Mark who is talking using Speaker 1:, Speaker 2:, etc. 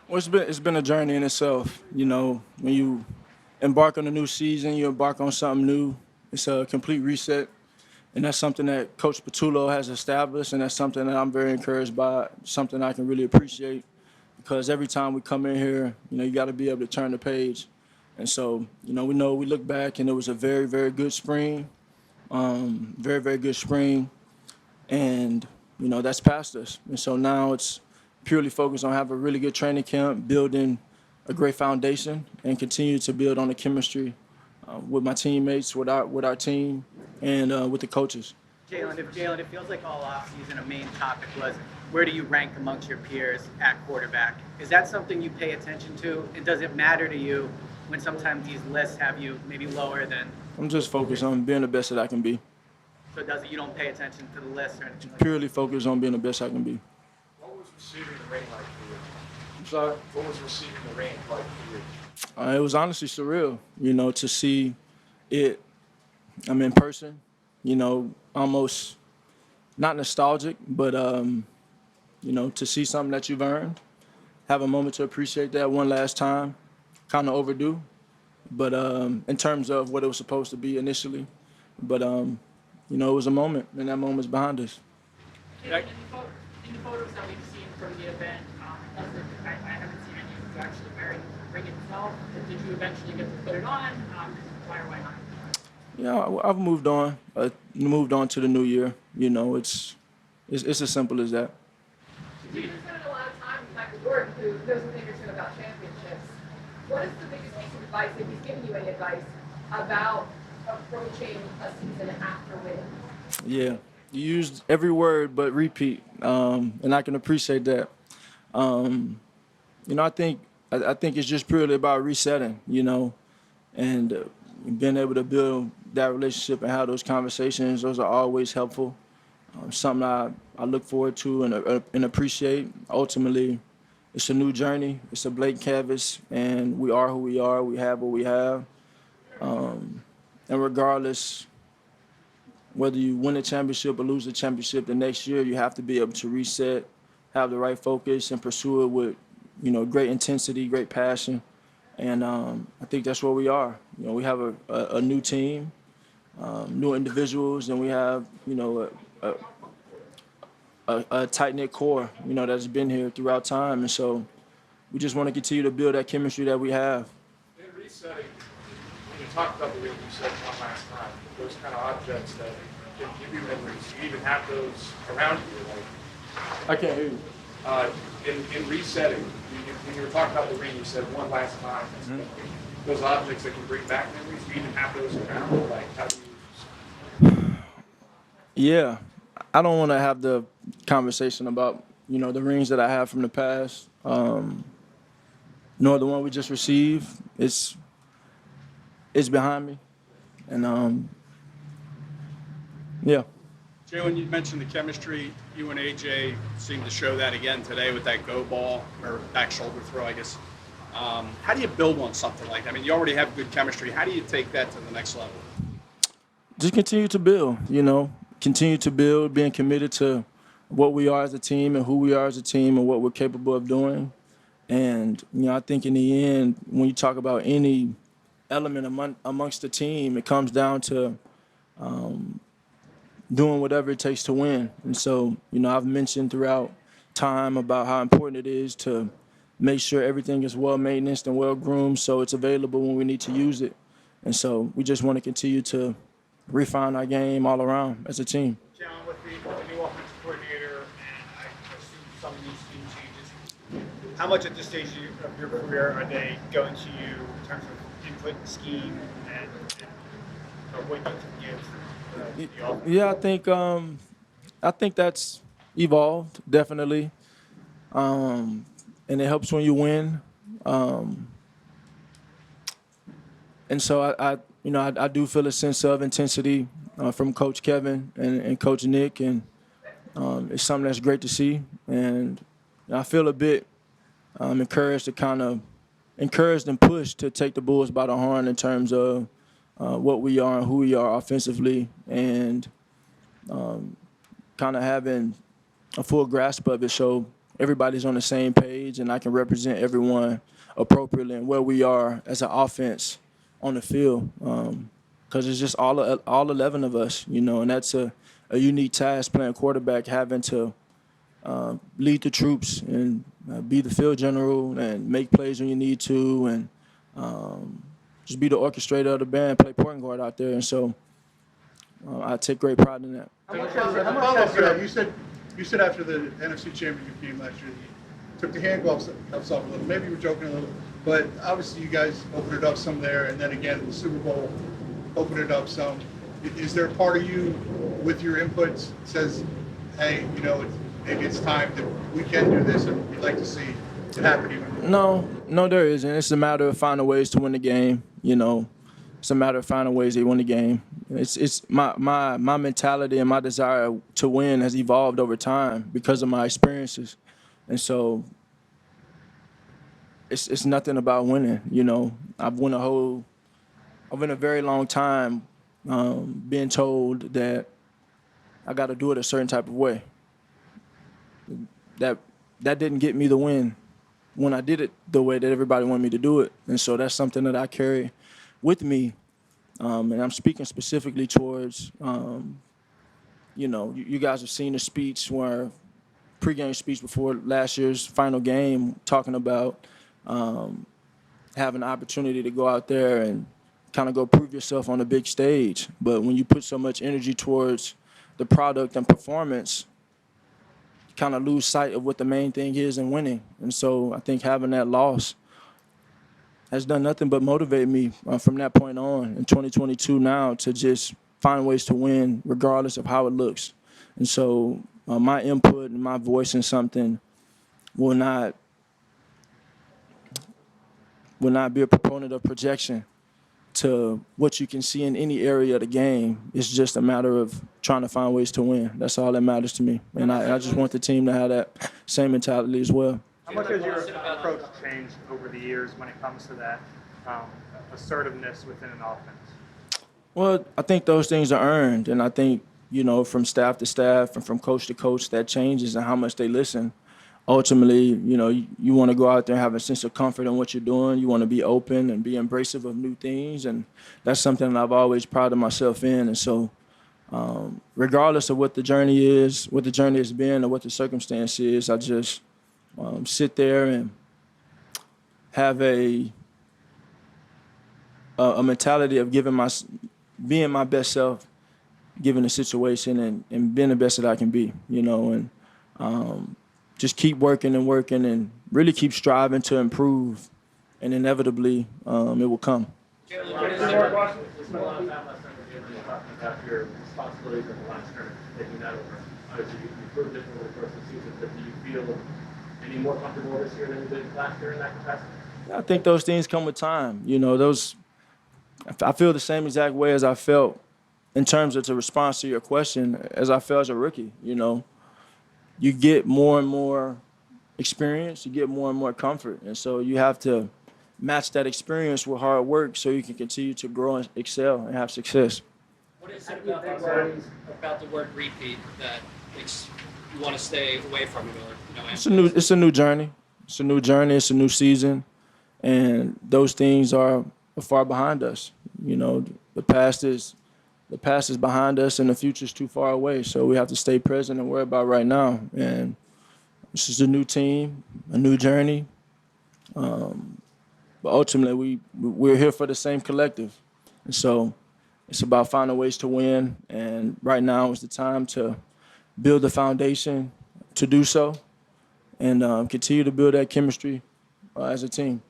Speaker 1: Well, it's been a journey in itself. When you embark on a new season, you embark on something new. It's a complete reset, and that's something that Coach Patullo has established, and that's something that I'm very encouraged by. Something I can really appreciate because every time we come in here, you got to be able to turn the page. And so, we look back, and it was a very, very good spring, very, very good spring, and that's past us. And so now it's purely focused on having a really good training camp, building a great foundation, and continue to build on the chemistry with my teammates, with our team, and with the coaches.
Speaker 2: Jalen, it feels like all offseason a main topic was where do you rank amongst your peers at quarterback? Is that something you pay attention to? And does it matter to you when sometimes these lists have you maybe lower than?
Speaker 1: I'm just focused on being the best that I can be.
Speaker 2: So does it, you don't pay attention to the list or anything like
Speaker 1: Purely focused on being the best I can be.
Speaker 3: What was receiving the ring like for you?
Speaker 1: I'm sorry.
Speaker 3: What was receiving the ring like for you?
Speaker 1: It was honestly surreal, to see it. I'm in person, almost not nostalgic, but to see something that you've earned, have a moment to appreciate that one last time, kind of overdue, but in terms of what it was supposed to be initially, but it was a moment, and that moment's behind us.
Speaker 4: In the photos that we've seen from the event, I haven't seen any of you actually wearing the ring itself. Did you eventually get to put it on? Why or why not?
Speaker 1: Yeah, I've moved on. Moved on to the new year. It's as simple as that.
Speaker 5: You spend a lot of time with Michael Jordan, who knows what interesting about championships. What is the biggest piece of advice, if he's giving you any advice, about approaching a season after winning?
Speaker 1: Yeah, you used every word but repeat, and I can appreciate that. I think it's just purely about resetting, and being able to build that relationship and have those conversations. Those are always helpful. Something I look forward to and appreciate. Ultimately, it's a new journey. It's a blank canvas, and we are who we are. We have what we have, and regardless whether you win a championship or lose the championship the next year, you have to be able to reset, have the right focus, and pursue it with great intensity, great passion. And I think that's where we are. We have a new team, new individuals, and we have, a tight-knit core, that's been here throughout time. And so we just want to continue to build that chemistry that we have.
Speaker 3: In resetting, when you talked about the ring, you said one last time, those kind of objects that can give you memories, you even have those around you. Like,
Speaker 1: I can't hear you.
Speaker 3: in resetting, when you were talking about the ring, you said one last time. Those objects that can bring back memories, you even have those around. Like, how do you?
Speaker 1: Yeah, I don't want to have the conversation about the rings that I have from the past, nor the one we just received. It's behind me, and yeah.
Speaker 6: Jalen, you mentioned the chemistry. You and AJ seemed to show that again today with that go ball or back shoulder throw, I guess. How do you build on something like that? I mean, you already have good chemistry. How do you take that to the next level?
Speaker 1: Just continue to build, continue to build, being committed to what we are as a team and who we are as a team and what we're capable of doing. And, I think in the end, when you talk about any element amongst the team, it comes down to doing whatever it takes to win. And so, I've mentioned throughout time about how important it is to make sure everything is well maintained and well groomed so it's available when we need to use it. And so we just want to continue to refine our game all around as a team.
Speaker 7: Jalen, with the new offensive coordinator and I assume some new scheme changes, how much at this stage of your career are they going to you in terms of input and scheme and what you can give the offense?
Speaker 1: Yeah, I think that's evolved definitely, and it helps when you win. And so I do feel a sense of intensity from Coach Kevin and Coach Nick, and it's something that's great to see. And I feel a bit encouraged and pushed to take the Bulls by the horn in terms of what we are and who we are offensively, and kind of having a full grasp of it. So everybody's on the same page and I can represent everyone appropriately and where we are as an offense on the field. Because it's just all 11 of us, and that's a unique task playing quarterback, having to lead the troops and be the field general and make plays when you need to and just be the orchestrator of the band, play point guard out there. And so I take great pride in that.
Speaker 8: As a follow-up to that, you said after the NFC Championship game last year, you took the hand gloves off a little. Maybe you were joking a little, but obviously you guys opened it up some there, and then again the Super Bowl opened it up some. Is there a part of you, with your inputs, says, hey, maybe it's time that we can do this, and we'd like to see it happen even more?
Speaker 1: No, there isn't. It's a matter of finding ways to win the game. It's a matter of finding ways to win the game. It's my mentality and my desire to win has evolved over time because of my experiences, and so it's nothing about winning. I've won a very long time being told that I got to do it a certain type of way. That didn't get me the win when I did it the way that everybody wanted me to do it, and so that's something that I carry with me, and I'm speaking specifically towards, you guys have seen the speech pregame speech before last year's final game, talking about having the opportunity to go out there and kind of go prove yourself on the big stage. But when you put so much energy towards the product and performance, you kind of lose sight of what the main thing is in winning. And so I think having that loss has done nothing but motivate me from that point on in 2022 now to just find ways to win regardless of how it looks. And so my input and my voice in something will not be a proponent of projection to what you can see in any area of the game. It's just a matter of trying to find ways to win. That's all that matters to me. And I just want the team to have that same mentality as well.
Speaker 7: How much has your approach changed over the years when it comes to that assertiveness within an offense?
Speaker 1: Well, I think those things are earned, and I think, from staff to staff and from coach to coach, that changes in how much they listen. Ultimately, you want to go out there and have a sense of comfort in what you're doing. You want to be open and be embracive of new things, and that's something that I've always prided myself in. And so regardless of what the journey is, what the journey has been, or what the circumstance is, I just sit there and have a mentality of being my best self, given the situation, and being the best that I can be, and just keep working and really keep striving to improve, and inevitably it will come.
Speaker 3: Jalen, what is your question? We spent a lot of time last time with Jalen talking about your responsibilities in the last tournament, taking that over. Obviously, you proved it over the course of the season, but do you feel any more comfortable this year than you did last year in that capacity?
Speaker 1: I think those things come with time. I feel the same exact way as I felt in terms of the response to your question as I felt as a rookie. You get more and more experience, you get more and more comfort. And so you have to match that experience with hard work so you can continue to grow and excel and have success.
Speaker 9: What is it about the word repeat that makes you want to stay away from it? Or,
Speaker 1: It's a new journey. It's a new journey. It's a new season. And those things are far behind us. The past is behind us and the future is too far away. So we have to stay present and worry about right now. And this is a new team, a new journey. But ultimately, we're here for the same collective. And so it's about finding ways to win. And right now is the time to build the foundation to do so and continue to build that chemistry as a team.